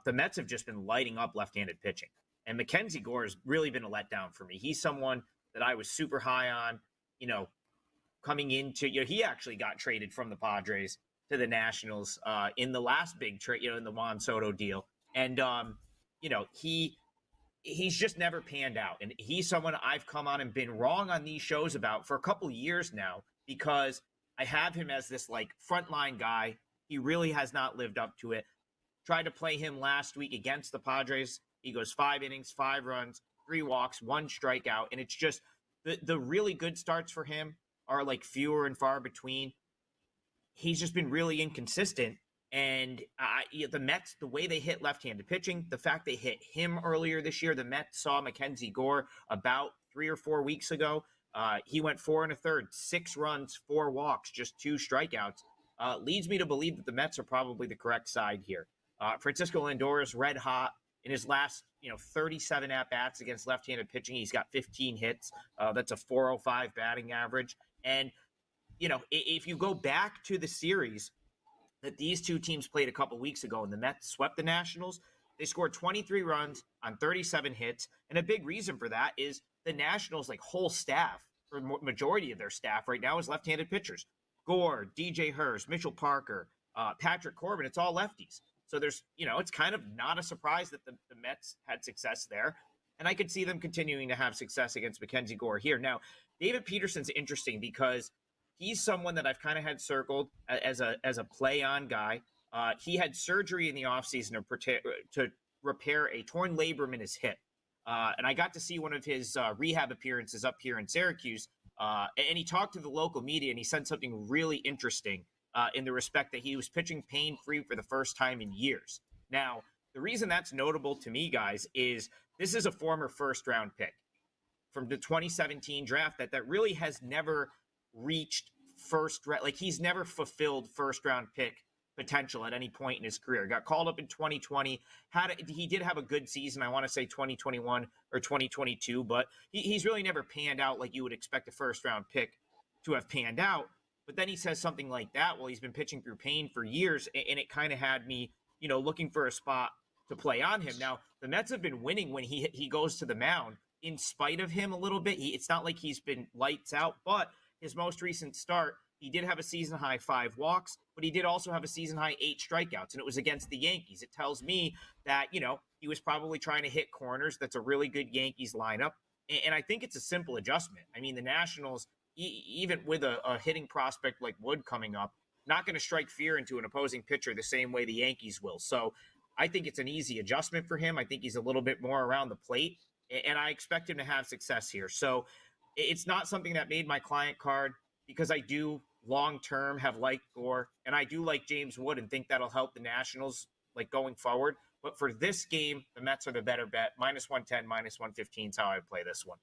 the Mets have just been lighting up left-handed pitching. And Mackenzie Gore has really been a letdown for me. He's someone that I was super high on, coming into, he actually got traded from the Padres to the Nationals in the last big trade, in the Juan Soto deal. And, he's just never panned out. And he's someone I've come on and been wrong on these shows about for a couple years now, because I have him as this like frontline guy. He really has not lived up to it. Tried to play him last week against the Padres. He goes 5 innings, 5 runs, 3 walks, 1 strikeout. And it's just the really good starts for him are like fewer and far between. He's just been really inconsistent. And the Mets, the way they hit left-handed pitching, the fact they hit him earlier this year, the Mets saw Mackenzie Gore about 3 or 4 weeks ago. He went 4 1/3, 6 runs, 4 walks, just 2 strikeouts. Leads me to believe that the Mets are probably the correct side here. Francisco Lindor is red hot in his last, 37 at-bats against left-handed pitching. He's got 15 hits. That's a 405 batting average. And, if you go back to the series that these two teams played a couple weeks ago and the Mets swept the Nationals, they scored 23 runs on 37 hits. And a big reason for that is the Nationals, whole staff, or majority of their staff right now, is left-handed pitchers. Gore, DJ Hurst, Mitchell Parker, Patrick Corbin, it's all lefties. So there's, it's kind of not a surprise that the Mets had success there. And I could see them continuing to have success against Mackenzie Gore here. Now, David Peterson's interesting because he's someone that I've kind of had circled as a play-on guy. He had surgery in the offseason to repair a torn labrum in his hip. And I got to see one of his rehab appearances up here in Syracuse. And he talked to the local media, and he said something really interesting in the respect that he was pitching pain-free for the first time in years. Now, the reason that's notable to me, guys, is this is a former first-round pick from the 2017 draft that really has never reached he's never fulfilled first-round pick potential at any point in his career. Got called up in 2020. He did have a good season, I want to say 2021 or 2022, but he's really never panned out like you would expect a first-round pick to have panned out. But then he says something like that, well, he's been pitching through pain for years, and it kind of had me, looking for a spot to play on him. Now, the Mets have been winning when he goes to the mound in spite of him a little bit. It's not like he's been lights out, but his most recent start, he did have a season-high 5 walks, but he did also have a season-high 8 strikeouts, and it was against the Yankees. It tells me that, he was probably trying to hit corners. That's a really good Yankees lineup, and I think it's a simple adjustment. I mean, the Nationals, even with a hitting prospect like Wood coming up, not going to strike fear into an opposing pitcher the same way the Yankees will. So I think it's an easy adjustment for him. I think he's a little bit more around the plate, and I expect him to have success here. So it's not something that made my client card because I do long-term have liked Gore, and I do like James Wood and think that'll help the Nationals going forward. But for this game, the Mets are the better bet. -110, -115 is how I play this one.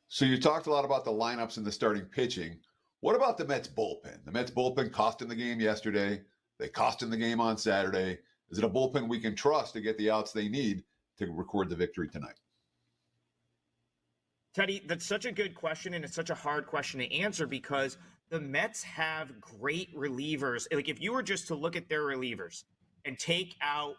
So you talked a lot about the lineups and the starting pitching. What about the Mets bullpen? The Mets bullpen cost him the game yesterday. They cost him the game on Saturday. Is it a bullpen we can trust to get the outs they need to record the victory tonight? Teddy, that's such a good question, and it's such a hard question to answer because the Mets have great relievers. If you were just to look at their relievers and take out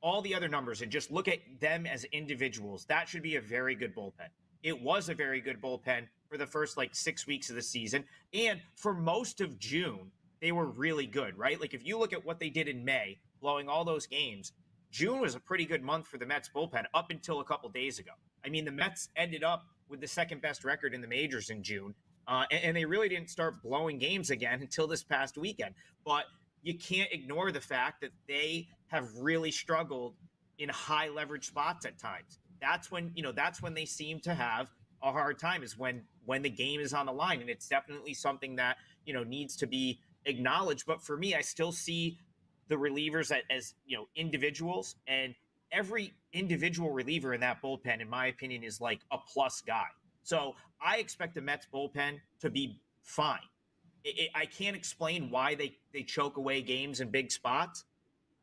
all the other numbers and just look at them as individuals, that should be a very good bullpen. It was a very good bullpen for the first 6 weeks of the season. And for most of June, they were really good, right? If you look at what they did in May, blowing all those games, June was a pretty good month for the Mets bullpen up until a couple days ago. I mean, the Mets ended up with the second best record in the majors in June. And they really didn't start blowing games again until this past weekend. But you can't ignore the fact that they have really struggled in high leverage spots at times. That's when they seem to have a hard time, is when the game is on the line. And it's definitely something that, needs to be acknowledged. But for me, I still see the relievers as individuals, and every individual reliever in that bullpen, in my opinion, is a plus guy. So I expect the Mets bullpen to be fine. I can't explain why they choke away games in big spots,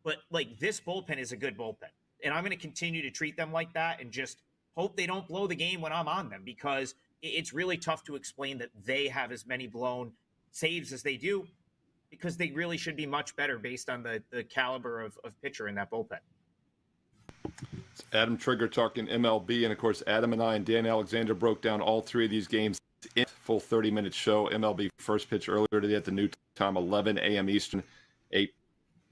but this bullpen is a good bullpen. And I'm going to continue to treat them like that and just hope they don't blow the game when I'm on them, because it's really tough to explain that they have as many blown saves as they do, because they really should be much better based on the caliber of pitcher in that bullpen. It's Adam Trigger talking MLB, and of course, Adam and I and Dan Alexander broke down all three of these games in a full 30-minute show. MLB first pitch earlier today at the new time, 11 a.m. Eastern, 8.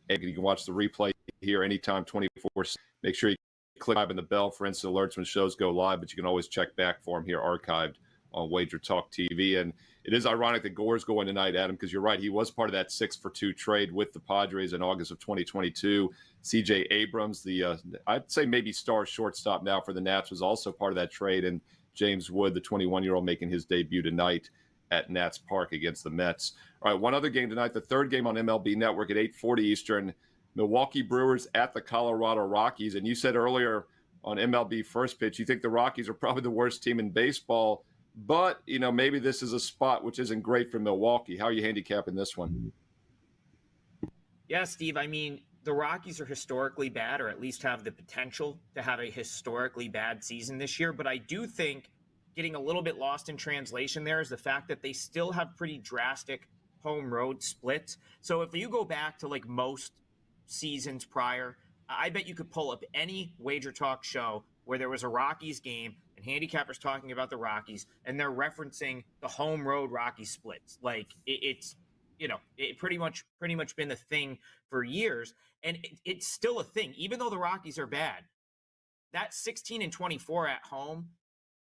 You can watch the replay here anytime, 24. Make sure you click in the bell for instant alerts when shows go live, but you can always check back for them here archived on WagerTalk TV. And it is ironic that Gore's going tonight, Adam, because you're right. He was part of that 6-for-2 trade with the Padres in August of 2022. C.J. Abrams, the I'd say maybe star shortstop now for the Nats, was also part of that trade. And James Wood, the 21-year-old, making his debut tonight at Nats Park against the Mets. All right, one other game tonight, the third game on MLB Network at 8:40 Eastern, Milwaukee Brewers at the Colorado Rockies. And you said earlier on MLB First Pitch, you think the Rockies are probably the worst team in baseball, but, maybe this is a spot which isn't great for Milwaukee. How are you handicapping this one? Yeah, Steve, I mean, the Rockies are historically bad, or at least have the potential to have a historically bad season this year. But I do think getting a little bit lost in translation there is the fact that they still have pretty drastic home road splits. So if you go back to like most seasons prior, I bet you could pull up any Wager Talk show where there was a Rockies game and handicappers talking about the Rockies, and they're referencing the home road Rockies splits. Like it's pretty much been the thing for years, and it's still a thing, even though the Rockies are bad. That 16-24 at home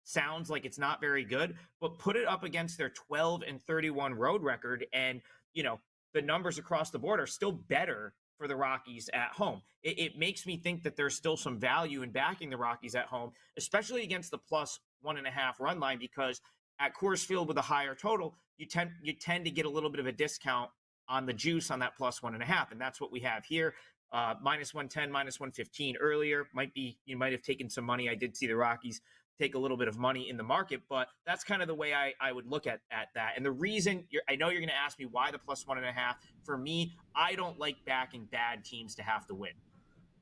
sounds like it's not very good, but put it up against their 12-31 road record, and the numbers across the board are still better for the Rockies at home. It makes me think that there's still some value in backing the Rockies at home, especially against the +1.5 run line, because at Coors Field with a higher total, you tend to get a little bit of a discount on the juice on that +1.5, and that's what we have here. -110, -115 earlier. You might have taken some money. I did see the Rockies take a little bit of money in the market, but that's kind of the way I would look at that. And the reason, I know you're going to ask me why the +1.5. For me, I don't like backing bad teams to have to win.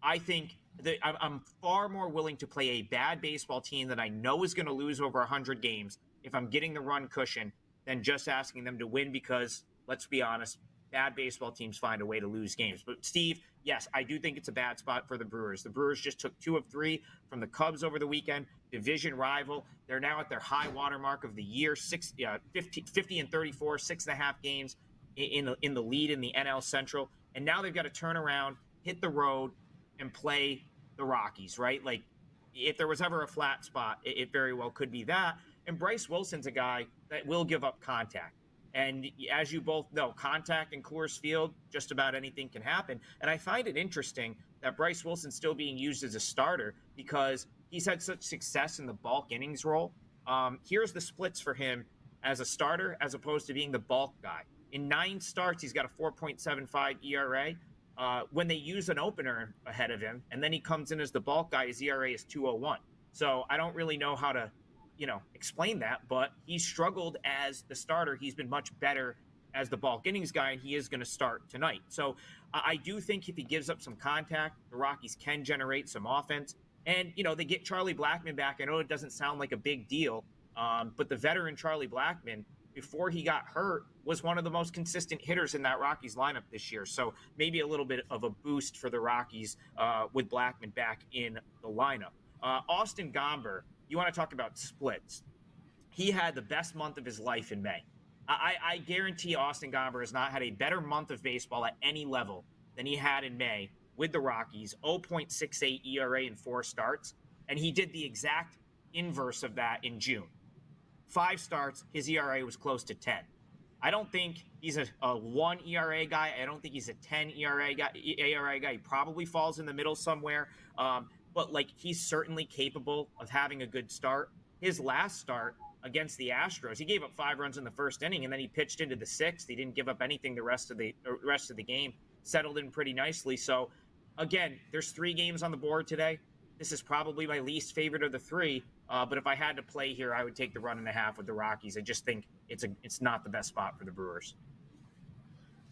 I think that I'm far more willing to play a bad baseball team that I know is going to lose over 100 games if I'm getting the run cushion than just asking them to win, because, let's be honest, bad baseball teams find a way to lose games. But Steve, yes, I do think it's a bad spot for the Brewers. The Brewers just took 2 of 3 from the Cubs over the weekend, division rival. They're now at their high water mark of the year, 50-34, 6.5 games in the lead in the NL Central. And now they've got to turn around, hit the road, and play the Rockies, right? Like, if there was ever a flat spot, it very well could be that. And Bryce Wilson's a guy that will give up contact. And as you both know, contact in Coors Field, just about anything can happen. And I find it interesting that Bryce Wilson's still being used as a starter because he's had such success in the bulk innings role. Here's the splits for him as a starter as opposed to being the bulk guy. In 9 starts, he's got a 4.75 ERA. When they use an opener ahead of him, and then he comes in as the bulk guy, his ERA is 2.01. So I don't really know how to explain that, but he struggled as the starter. He's been much better as the bulk innings guy, and he is going to start tonight. So I do think if he gives up some contact, the Rockies can generate some offense. And, they get Charlie Blackmon back. I know it doesn't sound like a big deal, but the veteran Charlie Blackmon, before he got hurt, was one of the most consistent hitters in that Rockies lineup this year. So maybe a little bit of a boost for the Rockies with Blackmon back in the lineup. Austin Gomber, you want to talk about splits. He had the best month of his life in May. I guarantee Austin Gomber has not had a better month of baseball at any level than he had in May with the Rockies, 0.68 ERA in 4 starts. And he did the exact inverse of that in June. 5 starts, his ERA was close to 10. I don't think he's a 1 ERA guy. I don't think he's a 10 ERA guy. He probably falls in the middle somewhere. But he's certainly capable of having a good start. His last start against the Astros, he gave up 5 runs in the first inning, and then he pitched into the 6th. He didn't give up anything the rest of the game. Settled in pretty nicely. So again, there's 3 games on the board today. This is probably my least favorite of the 3. But if I had to play here, I would take the 1.5 with the Rockies. I just think it's not the best spot for the Brewers.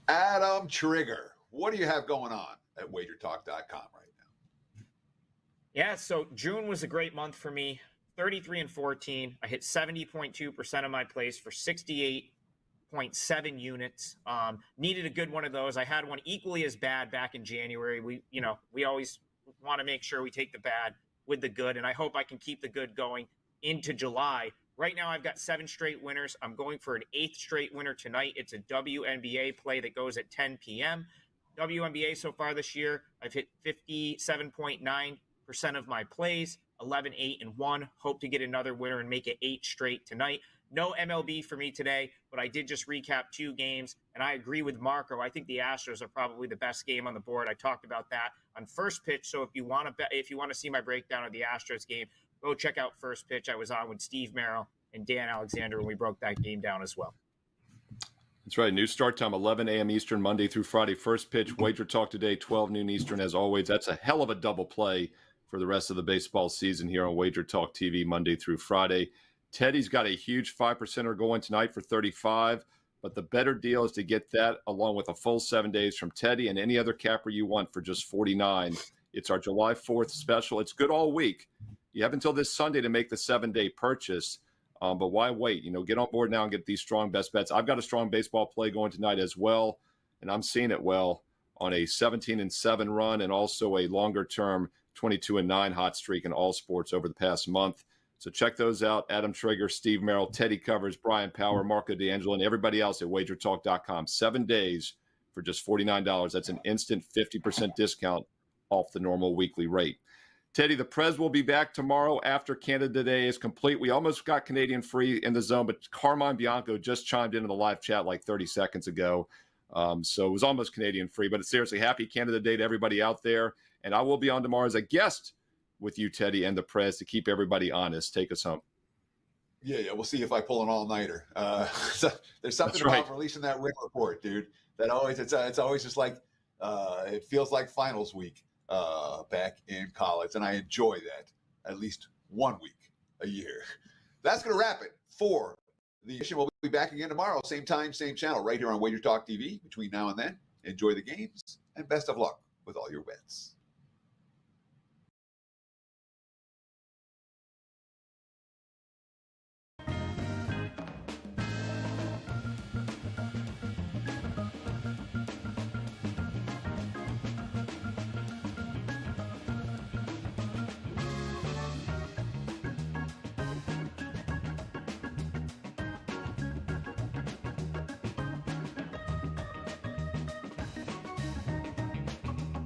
Adam Trigger, what do you have going on at WagerTalk.com right now? Yeah, so June was a great month for me. 33-14. I hit 70.2% of my plays for 68.7 units. Needed a good one of those. I had one equally as bad back in January. We always want to make sure we take the bad with the good, and I hope I can keep the good going into July. Right now, I've got 7 straight winners. I'm going for an 8th straight winner tonight. It's a WNBA play that goes at 10 p.m. WNBA so far this year, I've hit 57.9% of my plays, 11, 8, and 1. Hope to get another winner and make it 8 straight tonight. No MLB for me today, but I did just recap 2 games, and I agree with Marco. I think the Astros are probably the best game on the board. I talked about that on First Pitch, so if you want to see my breakdown of the Astros game, go check out First Pitch. I was on with Steve Merrill and Dan Alexander when we broke that game down as well. That's right. New start time, 11 a.m. Eastern, Monday through Friday. First Pitch, WagerTalk Today, 12 noon Eastern. As always, that's a hell of a double play for the rest of the baseball season here on WagerTalk TV, Monday through Friday. Teddy's got a huge 5%er going tonight for 35, but the better deal is to get that along with a full 7 days from Teddy and any other capper you want for just 49. It's our July 4th special. It's good all week. You have until this Sunday to make the 7-day purchase. But why wait? Get on board now and get these strong best bets. I've got a strong baseball play going tonight as well, and I'm seeing it well on a 17-7 run and also a longer-term 22-9 hot streak in all sports over the past month. So check those out. Adam Traeger, Steve Merrill, Teddy Covers, Bryan Power, Marco D'Angelo, and everybody else at WagerTalk.com. 7 days for just $49. That's an instant 50% discount off the normal weekly rate. Teddy, the Prez will be back tomorrow after Canada Day is complete. We almost got Canadian free in the zone, but Carmine Bianco just chimed into the live chat like 30 seconds ago. So it was almost Canadian free, but seriously, happy Canada Day to everybody out there. And I will be on tomorrow as a guest with you, Teddy, and the Prez to keep everybody honest. Take us home. Yeah. We'll see if I pull an all-nighter. So there's something That's about right. releasing that ring report, dude. That always it's always just like it feels like finals week back in college, and I enjoy that at least 1 week a year. That's gonna wrap it for the edition. We'll be back again tomorrow, same time, same channel, right here on WagerTalk TV. Between now and then, enjoy the games and best of luck with all your bets.